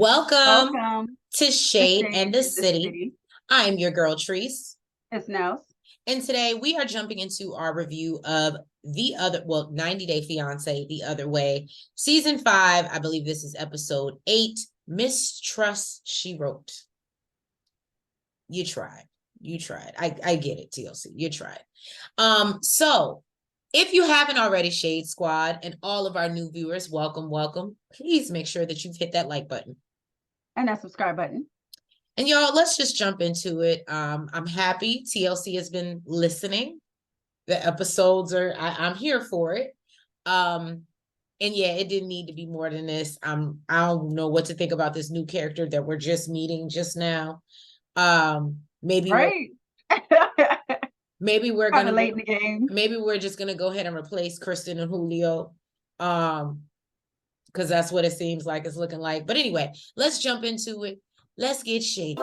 Welcome Welcome to to Shade and the City. City. I'm your girl, Treese. It's Nels. And today we are jumping into our review of 90 Day Fiancé, The Other Way, Season 5. I believe this is episode 8, Mistrust, She Wrote. You tried. I get it, TLC. You tried. So if you haven't already, Shade Squad, and all of our new viewers, welcome. Please make sure that you've hit that like button. And that subscribe button. And y'all, let's just jump into it. I'm happy TLC has been listening. The episodes I'm here for it. And yeah, it didn't need to be more than this. I don't know what to think about this new character that we're just meeting just now. Maybe right. maybe we're Kind gonna of late in the game. Maybe we're just gonna go ahead and replace Kristen and Julio. Because that's what it seems like it's looking like. But anyway, let's jump into it. Let's get shady.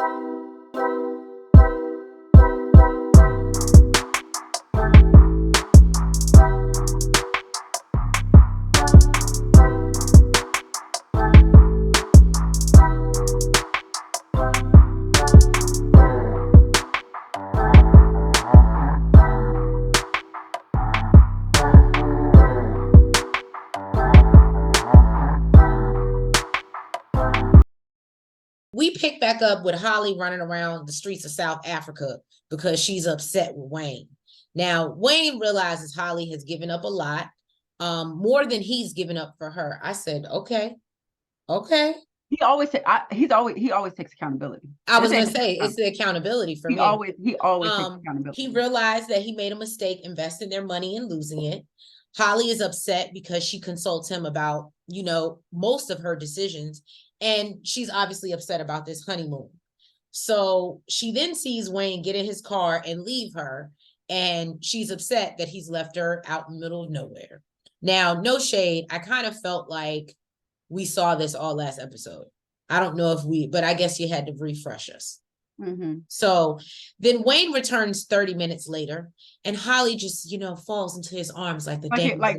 We pick back up with Holly running around the streets of South Africa because she's upset with Wayne. Now, Wayne realizes Holly has given up a lot, more than he's given up for her. I said, okay. He always takes accountability. I was going to say, it's the accountability for me. He always takes accountability. He realized that he made a mistake investing their money and losing it. Holly is upset because she consults him about, most of her decisions. And she's obviously upset about this honeymoon. So she then sees Wayne get in his car and leave her. And she's upset that he's left her out in the middle of nowhere. Now, no shade. I kind of felt like we saw this all last episode. I don't know if but I guess you had to refresh us. Mm-hmm. So then Wayne returns 30 minutes later, and Holly just, falls into his arms like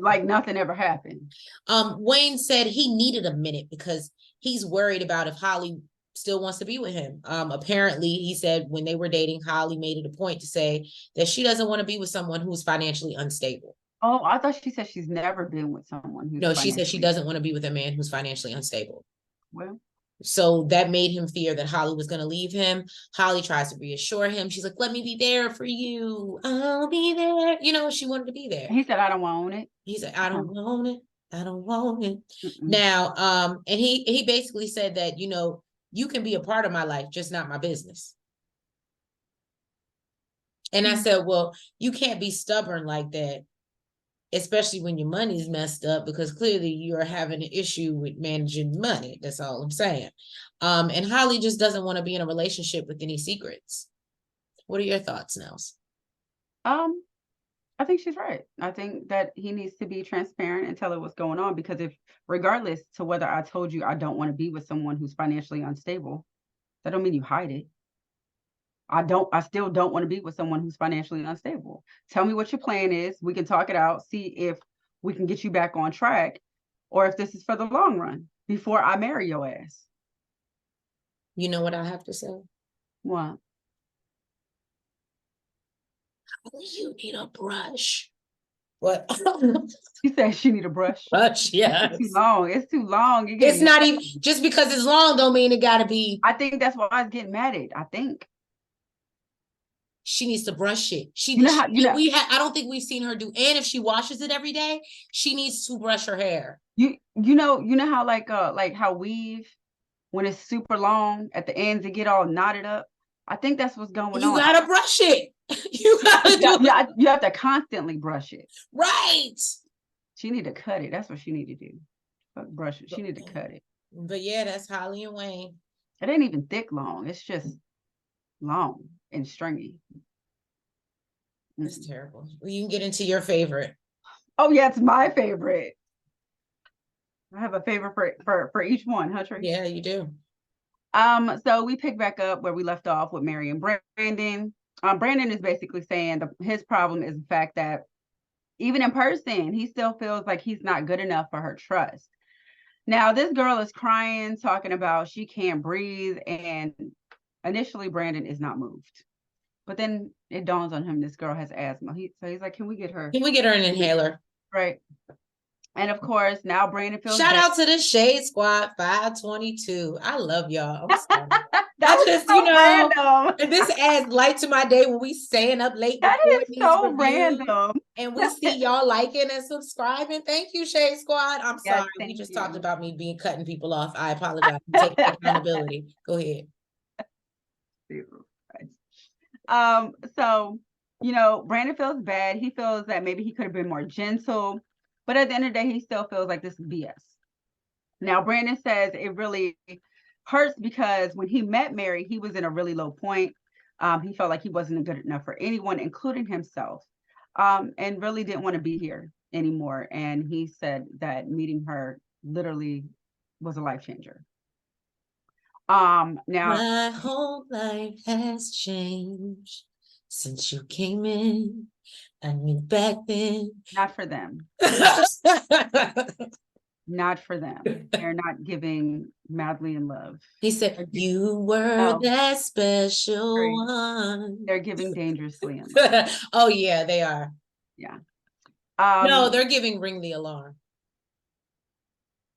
like nothing ever happened. Wayne said he needed a minute because he's worried about if Holly still wants to be with him. Apparently, he said when they were dating, Holly made it a point to say that she doesn't want to be with someone who's financially unstable. Oh, I thought she said she's never been with someone who's. No, she said she doesn't want to be with a man who's financially unstable. Well. So that made him fear that Holly was going to leave him. Holly tries to reassure him. She's like, let me be there for you. I'll be there. She wanted to be there. He said, I don't want it. He said, I don't want it. I don't want it. Now, and he basically said that, you can be a part of my life, just not my business. And I said, well, you can't be stubborn like that, especially when your money's messed up, because clearly you're having an issue with managing money. That's all I'm saying. And Holly just doesn't want to be in a relationship with any secrets. What are your thoughts, Nels? I think she's right. I think that he needs to be transparent and tell her what's going on, because regardless to whether I told you I don't want to be with someone who's financially unstable, that don't mean you hide it. I still don't want to be with someone who's financially unstable. Tell me what your plan is. We can talk it out, see if we can get you back on track, or if this is for the long run before I marry your ass. You know what I have to say? What? You need a brush. What? She said she need a brush. Brush, yeah. It's too long. It's not even, just because it's long don't mean it gotta be. I think that's why I was getting mad at. I think she needs to brush it. I don't think we've seen her do. And if she washes it every day, she needs to brush her hair. You know how like how weave, when it's super long at the ends, it get all knotted up. I think that's what's going on. You gotta brush it. You have to constantly brush it. Right. She need to cut it. That's what she need to do. Brush it. She need to cut it. But yeah, that's Holly and Wayne. It ain't even thick long. It's just long and stringy. It's terrible. Well, you can get into your favorite. Oh yeah, it's my favorite. I have a favorite for each one, huh, Tracy? Yeah, you do. So we pick back up where we left off with Mary and Brandan. Brandan is basically saying his problem is the fact that even in person, he still feels like he's not good enough for her trust. Now this girl is crying, talking about she can't breathe, and initially Brandan is not moved. But then it dawns on him this girl has asthma. So he's like, can we get her? Can we get her an inhaler? Right. And of course, now Brandan feels Shout bad. out to the Shade Squad 522. I love y'all. I'm sorry. That was just, so random. and this adds light to my day when we staying up late That recording is these so reviews, random. and we see y'all liking and subscribing. Thank you, Shade Squad. I'm Yes, sorry. We just thank talked you. about me cutting people off. I apologize. I'm taking accountability. Go ahead. So, Brandan feels bad. He feels that maybe he could have been more gentle, but at the end of the day, he still feels like this is BS. Now, Brandan says it really hurts because when he met Mary, he was in a really low point. He felt like he wasn't good enough for anyone, including himself, and really didn't want to be here anymore. And he said that meeting her literally was a life changer. Now my whole life has changed since you came in. I knew back then. not for them. Not for them. They're not giving madly in love. He said, you were that special one. They're giving dangerously in love. Oh, yeah, they are. Yeah. No, they're giving Ring the Alarm.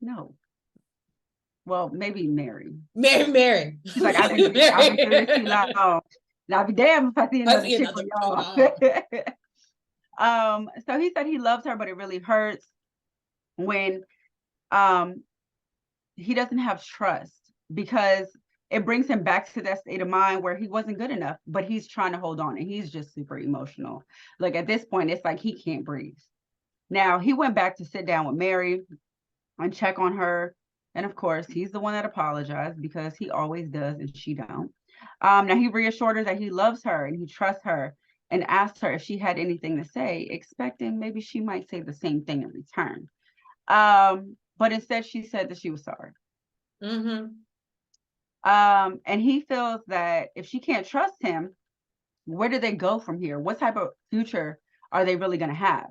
No. Well, maybe Mary. Mary. She's like, I've been doing this too long. And I'll be damned if I see another chick with y'all. So he said he loves her, but it really hurts when he doesn't have trust, because it brings him back to that state of mind where he wasn't good enough, but he's trying to hold on, and he's just super emotional. Like at this point, it's like he can't breathe. Now he went back to sit down with Mary and check on her. And of course, he's the one that apologized, because he always does and she don't. Now he reassured her that he loves her and he trusts her, and asked her if she had anything to say, expecting maybe she might say the same thing in return. But instead she said that she was sorry. Mm-hmm. And he feels that if she can't trust him, where do they go from here? What type of future are they really going to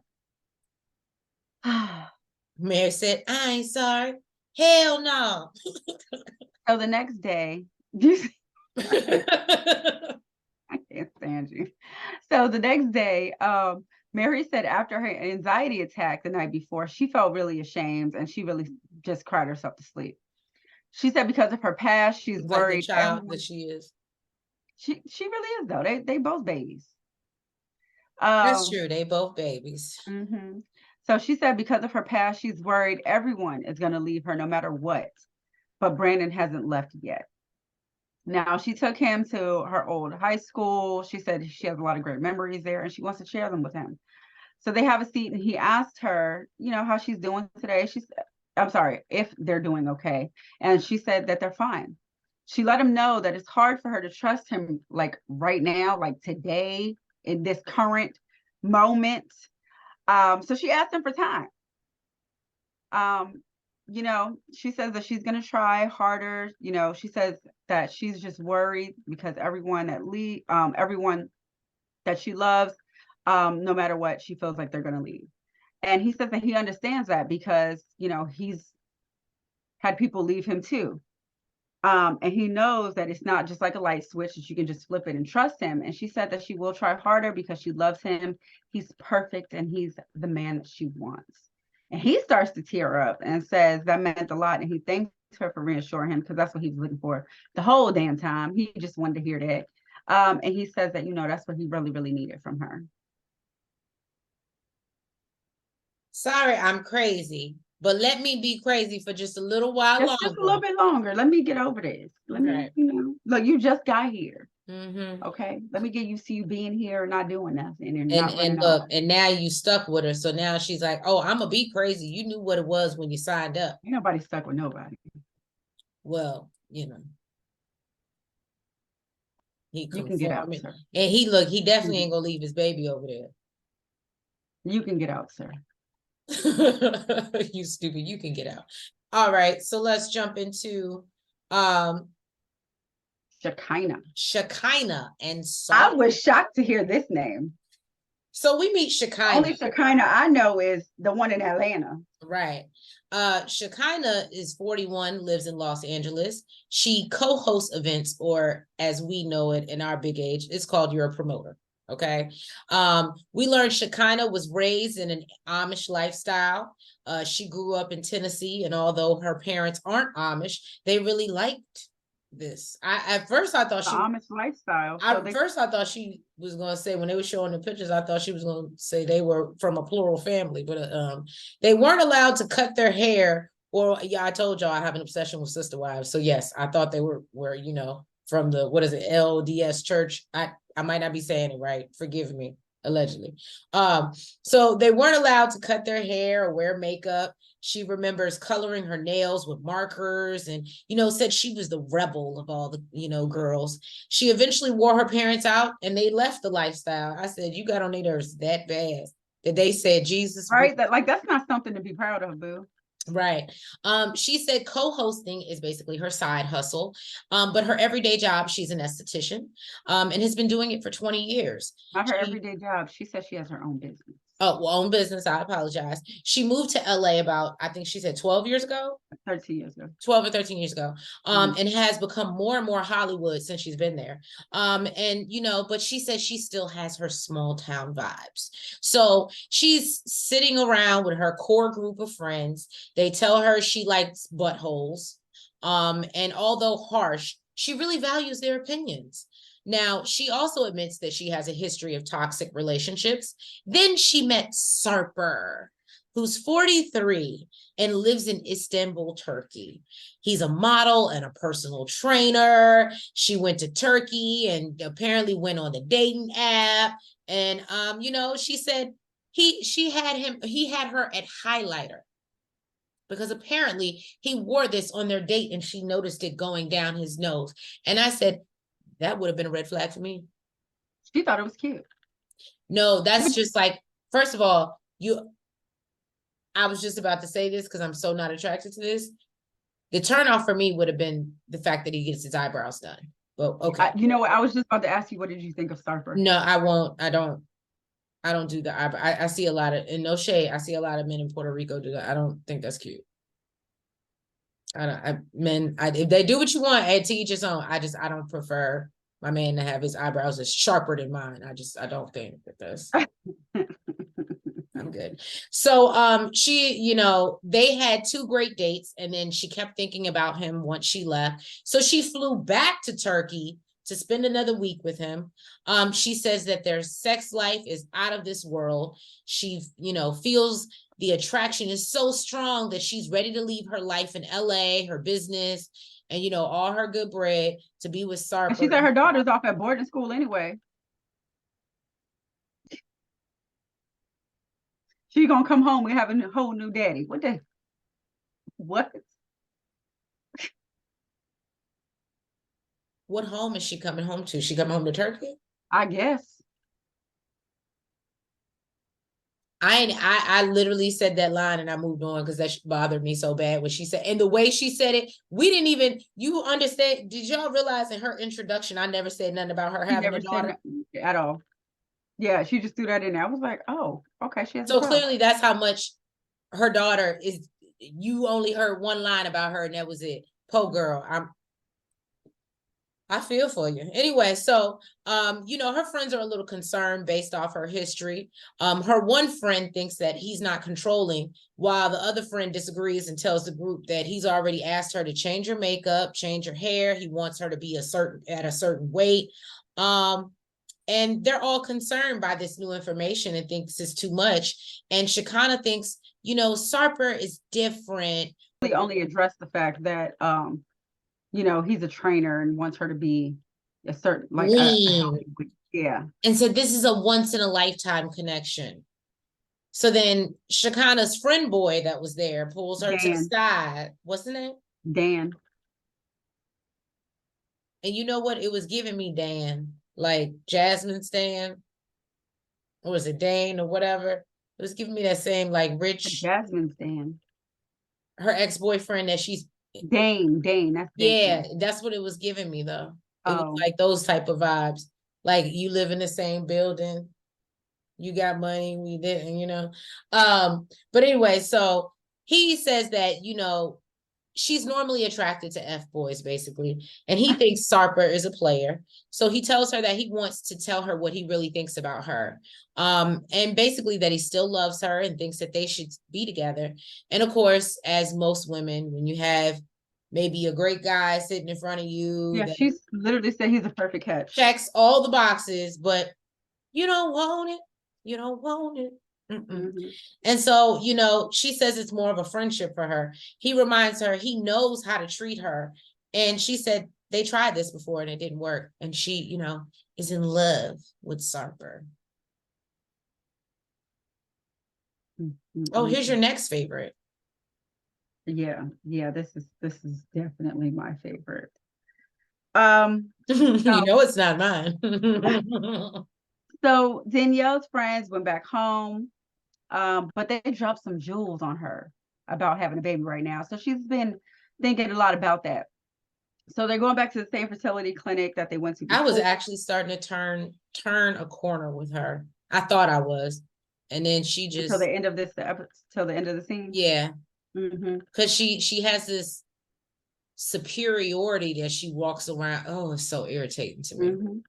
have? Mary said, I ain't sorry. Hell no. So the next day, I can't stand you. So the next day, Mary said after her anxiety attack the night before, she felt really ashamed and she really just cried herself to sleep. She said because of her past, she's worried. Like the child that she is. She really is, though. They both babies. That's true. They both babies. Mm-hmm. So she said because of her past, she's worried everyone is going to leave her no matter what. But Brandan hasn't left yet. Now, she took him to her old high school. She said she has a lot of great memories there and she wants to share them with him. So they have a seat and he asked her, how she's doing today. She said, I'm sorry, if they're doing okay. And she said that they're fine. She let him know that it's hard for her to trust him, like right now, like today, in this current moment. So she asked him for time. She says that she's going to try harder. She says that she's just worried because everyone that she loves, no matter what, she feels like they're going to leave. And he says that he understands that because, he's had people leave him too. And he knows that it's not just like a light switch that you can just flip it and trust him. And she said that she will try harder because she loves him. He's perfect and he's the man that she wants. And he starts to tear up and says that meant a lot. And he thanks her for reassuring him, because that's what he was looking for the whole damn time. He just wanted to hear that. And he says that, that's what he really, really needed from her. Sorry, I'm crazy, but let me be crazy for just a little while longer. Just a little bit longer. Let me get over this. Let me, look, you just got here. Mm-hmm. Okay, let me get used to you being here and not doing nothing and look, off. And now you stuck with her, so now she's like, oh, I'm gonna be crazy. You knew what it was when you signed up. Ain't nobody stuck with nobody. Well, you can get out, sir. And he definitely ain't gonna leave his baby over there. You can get out, sir. You stupid, you can get out. All right, so let's jump into Shekinah and Sarper. I was shocked to hear this name. So we meet Shekinah. Only Shekinah I know is the one in Atlanta. Right. Shekinah is 41, lives in Los Angeles. She co-hosts events, or as we know it in our big age, it's called You're a Promoter. Okay. We learned Shekinah was raised in an Amish lifestyle. She grew up in Tennessee, and although her parents aren't Amish, they really liked this. At first I thought The Amish lifestyle. first I thought she was gonna say, when they were showing the pictures, I thought she was gonna say they were from a plural family, but they weren't allowed to cut their hair. Or yeah, I told y'all I have an obsession with sister wives. So yes, I thought they were from the, what is it, LDS church. I might not be saying it right. Forgive me, allegedly. So they weren't allowed to cut their hair or wear makeup. She remembers coloring her nails with markers and, said she was the rebel of all the, girls. She eventually wore her parents out and they left the lifestyle. I said, you got on their nerves that bad that they said, Jesus. Right. That's not something to be proud of, boo. Right. She said co-hosting is basically her side hustle. But her everyday job, she's an esthetician, and has been doing it for 20 years. Not her everyday job. She says she has her own business. Oh, well, own business. I apologize. She moved to LA about, I think she said 12 years ago. 13 years ago. 12 or 13 years ago. And has become more and more Hollywood since she's been there. But she says she still has her small town vibes. So she's sitting around with her core group of friends. They tell her she likes buttholes. And although harsh, she really values their opinions. Now, she also admits that she has a history of toxic relationships. Then she met Sarper, who's 43 and lives in Istanbul, Turkey. He's a model and a personal trainer. She went to Turkey and apparently went on the dating app. And, she said he had her at highlighter, because apparently he wore this on their date and she noticed it going down his nose. And I said, that would have been a red flag for me. She thought it was cute. No, that's just like, first of all, I was just about to say this because I'm so not attracted to this. The turnoff for me would have been the fact that he gets his eyebrows done. Well, okay. You know what? I was just about to ask you, what did you think of Sarper? No, I won't. I don't do the eyebrow. I see a lot of, in no shade, I see a lot of men in Puerto Rico do that. I don't think that's cute. If they do what you want, to each his own. I don't prefer my man to have his eyebrows as sharper than mine. I don't think that that's I'm good. So she, they had 2 great dates, and then she kept thinking about him once she left. So she flew back to Turkey to spend another week with him. She says that their sex life is out of this world. She, feels the attraction is so strong that she's ready to leave her life in LA, her business, and all her good bread to be with Sarper. And she said her daughter's off at boarding school anyway. She's gonna come home and have a whole new daddy. What? What home is she coming home to? She coming home to Turkey? I guess. I literally said that line and I moved on because that bothered me so bad when she said, and the way she said it, we didn't even, you understand, did y'all realize in her introduction, I never said nothing about her having a daughter? At all. Yeah, she just threw that in there. I was like, oh, okay. She has so clearly that's how much her daughter is. You only heard one line about her and that was it. Po girl, I feel for you. Anyway, so, her friends are a little concerned based off her history. Her one friend thinks that he's not controlling, while the other friend disagrees and tells the group that he's already asked her to change her makeup, change her hair. He wants her to be at a certain weight. And they're all concerned by this new information and thinks it's too much. And Shekinah thinks, Sarper is different. They only address the fact that, he's a trainer and wants her to be a certain, like, yeah. And so this is a once in a lifetime connection. So then Shekinah's friend boy that was there pulls her to the side. What's the name? Dan. And you know what? It was giving me Dan, like Jasmine Stan. Or was it Dane or whatever? It was giving me that same, like, rich. Jasmine Stan. Her ex-boyfriend that she's. Dane. That's yeah, that's what it was giving me though. It was like those type of vibes. Like you live in the same building. You got money, we didn't, you know. But anyway, so he says that, you know, she's normally attracted to F boys, basically. And he thinks Sarper is a player. So he tells her that he wants to tell her what he really thinks about her. And basically that he still loves her and thinks that they should be together. And of course, as most women, when you have maybe a great guy sitting in front of you Yeah, that she's literally said he's a perfect catch. checks all the boxes, but you don't want it. You don't want it. And so, you know, she says it's more of a friendship for her. He reminds her he knows how to treat her. And she said they tried this before and it didn't work. And she, you know, is in love with Sarper. Oh, here's your next favorite. Yeah, this is definitely my favorite. You know it's not mine. So Danielle's friends went back home, but they dropped some jewels on her about having a baby right now. So she's been thinking a lot about that. So they're going back to the same fertility clinic that they went to before. I was actually starting to turn a corner with her. I thought I was. And then she just till the end of this till the end of the scene. Yeah. Because she has this superiority that she walks around. Oh, it's so irritating to me.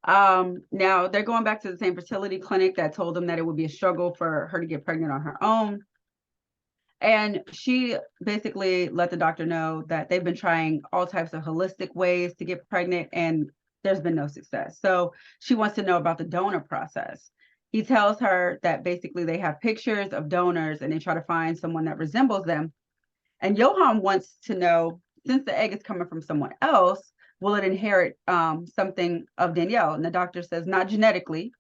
Now they're going back to the same fertility clinic that told them that it would be a struggle for her to get pregnant on her own. And she basically let the doctor know that they've been trying all types of holistic ways to get pregnant and there's been no success. So she wants to know about the donor process. He tells her that basically they have pictures of donors and they try to find someone that resembles them. And Yohan wants to know, since the egg is coming from someone else, will it inherit something of Danielle? And the doctor says, not genetically,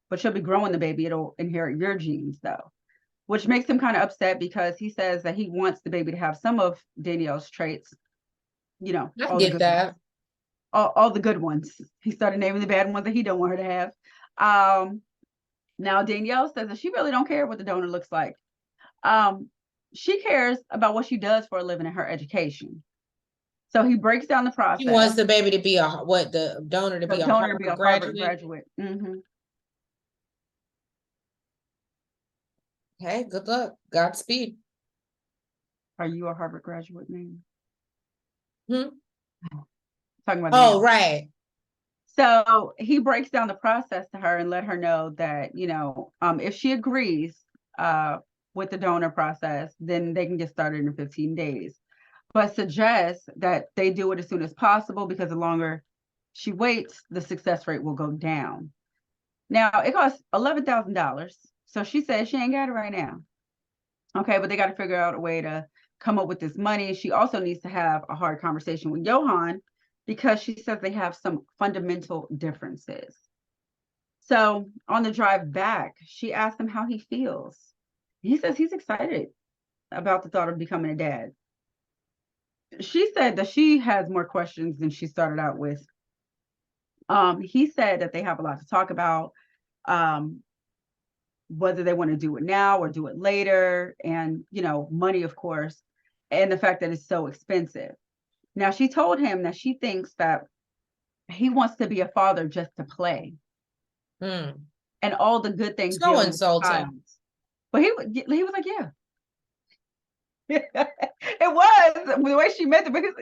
but she'll be growing the baby. It'll inherit your genes, though, which makes him kind of upset because he says that he wants the baby to have some of Danielle's traits. You know, I get that. All the good ones. He started naming the bad ones that he don't want her to have. Now, Danielle says that she really don't care what the donor looks like. She cares about what she does for a living in her education. So he breaks down the process. He wants the baby to be the donor to be a Harvard graduate. Hey, good luck. Godspeed. Are you a Harvard graduate, man? Talking about right. So he breaks down the process to her and let her know that, you know, if she agrees with the donor process, then they can get started in 15 days. But suggests that they do it as soon as possible because the longer she waits, the success rate will go down. Now, it costs $11,000. So she says she ain't got it right now. Okay, but they got to figure out a way to come up with this money. She also needs to have a hard conversation with Yohan because she says they have some fundamental differences. So on the drive back, she asked him how he feels. He says he's excited about the thought of becoming a dad. She said that she has more questions than she started out with. He said that they have a lot to talk about, whether they want to do it now or do it later, and, you know, money, of course, and the fact that it's so expensive. Now, she told him that she thinks that he wants to be a father just to play. And all the good things. So insulting. But he was like, yeah. It was the way she meant it, because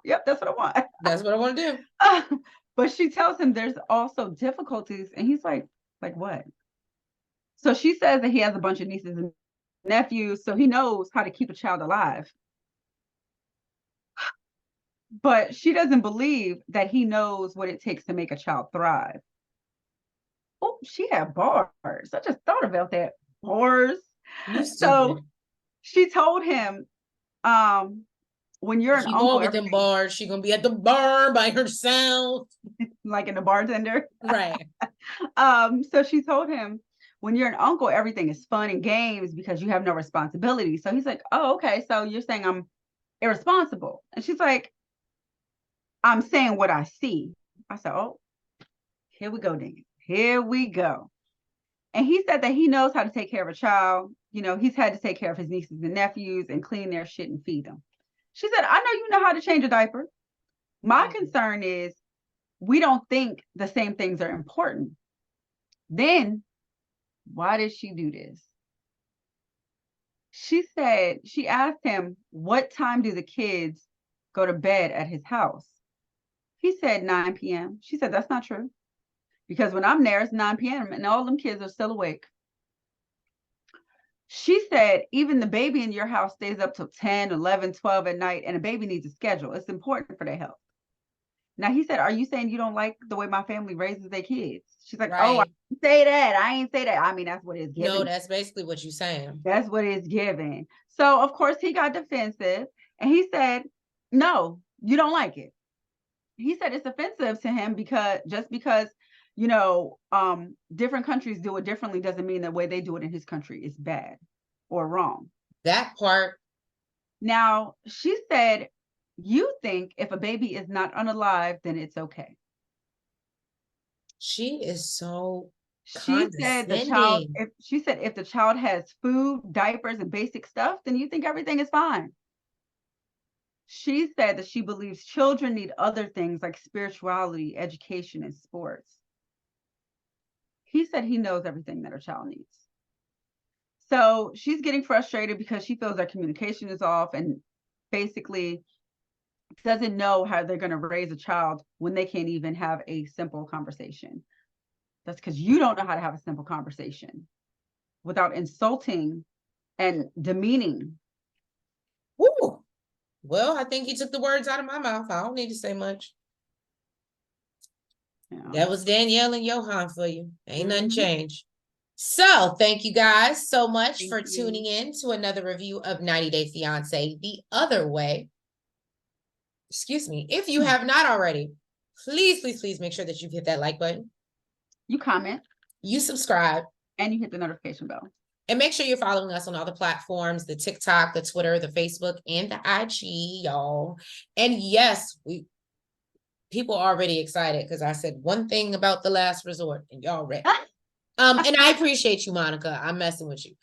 yep, that's what I want. That's what I want to do. But she tells him there's also difficulties, and he's like what? So she says that he has a bunch of nieces and nephews, so he knows how to keep a child alive. But she doesn't believe that he knows what it takes to make a child thrive. Oh, she had bars. I just thought about that. Bars. So she told him, when you're an uncle, with them bars, she's gonna be at the bar by herself, like in the bartender, right? So she told him, when you're an uncle, everything is fun and games because you have no responsibility. So he's like, oh, okay, so you're saying I'm irresponsible? And she's like, I'm saying what I see. I said, oh, here we go, Dan. Here we go. And he said that he knows how to take care of a child. You know, he's had to take care of his nieces and nephews and clean their shit and feed them. She said, I know you know how to change a diaper. My concern is we don't think the same things are important. Then Why did she do this? She said, she asked him, what time do the kids go to bed at his house? He said 9 p.m. She said, that's not true. Because when I'm there, it's 9 p.m. and all them kids are still awake. She said, even the baby in your house stays up till 10, 11, 12 at night, and a baby needs a schedule. It's important for their health. Now, he said, are you saying you don't like the way my family raises their kids? She's like, oh, I didn't say that. I ain't say that. I mean, that's what it's given. No, that's basically what you're saying. That's what it's given. So, of course, he got defensive, and he said, no, you don't like it. He said it's offensive to him because just because, you know, different countries do it differently doesn't mean the way they do it in his country is bad or wrong. That part. Now, she said, you think if a baby is not unalive, then it's okay. She is so She said if the child has food, diapers, and basic stuff, then you think everything is fine. She said that she believes children need other things like spirituality, education, and sports. He said he knows everything that her child needs. So she's getting frustrated because she feels that communication is off and basically doesn't know how they're going to raise a child when they can't even have a simple conversation. That's because you don't know how to have a simple conversation without insulting and demeaning. Woo. Well, I think you took the words out of my mouth. I don't need to say much. Yeah. That was Danielle and Yohan for you. Ain't nothing changed. So thank you guys so much for tuning in to another review of 90 Day Fiancé the other way. Excuse me. If you have not already, please, please, please make sure that you hit that like button. You comment. You subscribe. And you hit the notification bell. And make sure you're following us on all the platforms, the TikTok, the Twitter, the Facebook, and the IG, y'all. And yes, people are already excited because I said one thing about The Last Resort and y'all ready. And I appreciate you, Monica. I'm messing with you.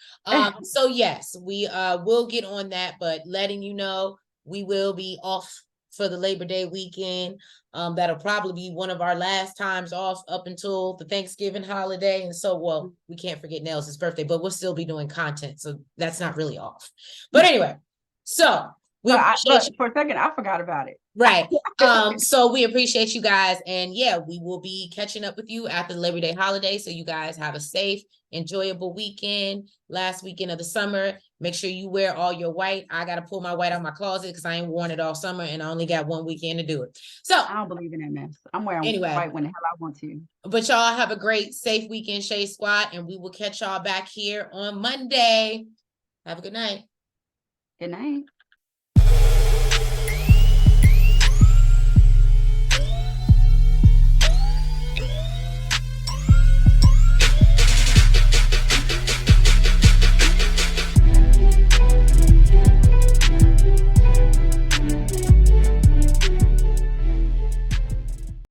So yes, we will get on that, but letting you know we will be off for the Labor Day weekend. That'll probably be one of our last times off up until the Thanksgiving holiday. And so, well, we can't forget Nelson's birthday, but we'll still be doing content. So that's not really off. But anyway, so we appreciate you. For a second, I forgot about it. Right. So we appreciate you guys. And yeah, we will be catching up with you after the Labor Day holiday. So you guys have a safe, enjoyable weekend, last weekend of the summer. Make sure you wear all your white. I got to pull my white out of my closet because I ain't worn it all summer and I only got one weekend to do it. So I don't believe in that mess. I'm wearing white when the hell I want to. But y'all have a great, safe weekend, Shade Squad, and we will catch y'all back here on Monday. Have a good night. Good night.